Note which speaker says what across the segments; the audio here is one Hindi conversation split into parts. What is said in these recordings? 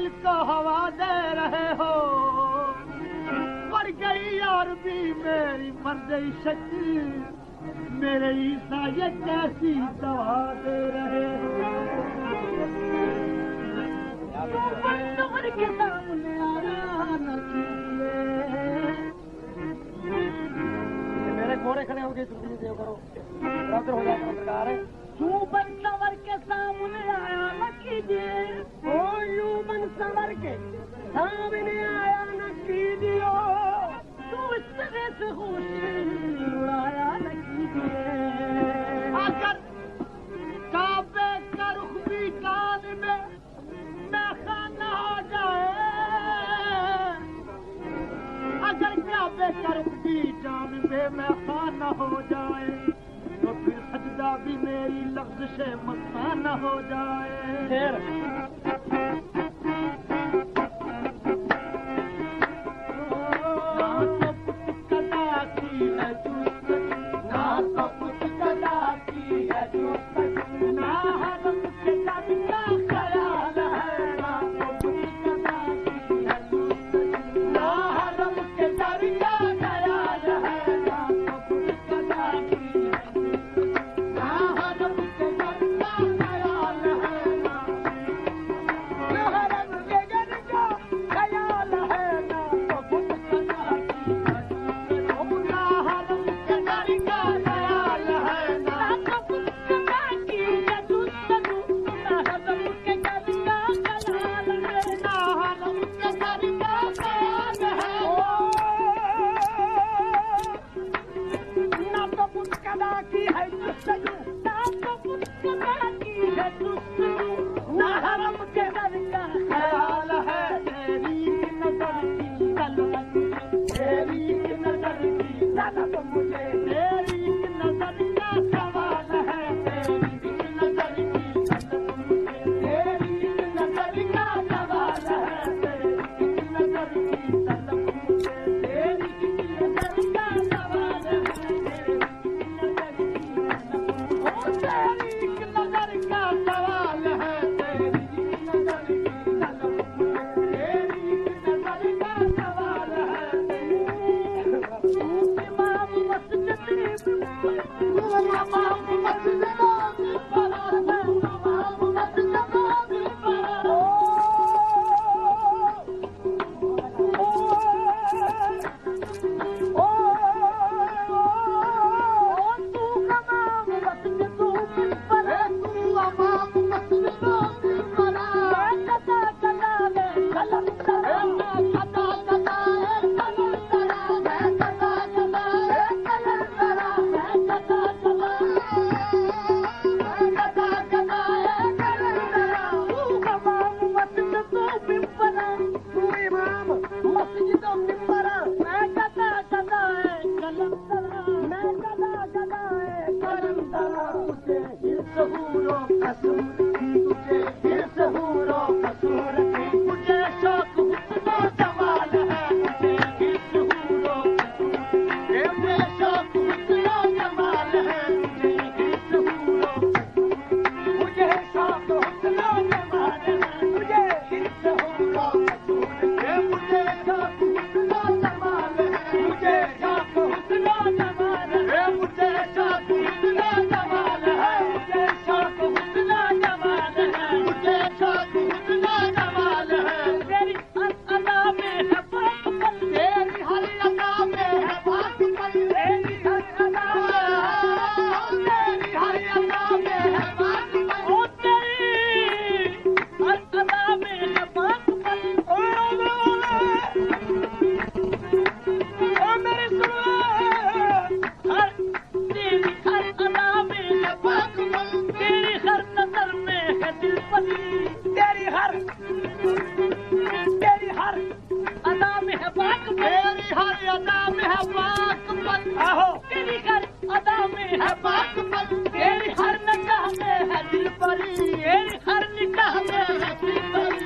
Speaker 1: दिल को हवा दे रहे हो। पड़ गई और भी मेरी मर्द इश्क, मेरे ईसा ये कैसी दवा दे रहे हो। के सामने आना मेरे घोड़े खड़े हो गए, जल्दी देव करो, बराबर हो जाएगा सरकार। यूं बन संवर के सामने आया न कीजिए, ओ यूं बन संवर के सामने आया न कीजिए, तू इस तरह से खुशी उड़ाया न कीजिए। अगर काबे का रुख भी कान में खाना हो जाए, अगर काबे का रुख भी जान में मैं खाना हो जाए, तो फिर सजदा भी मेरी लफ्ज से मस्ताना हो जाए।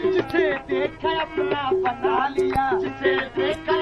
Speaker 1: जिसे देखा अपना बना लिया, जिसे देखा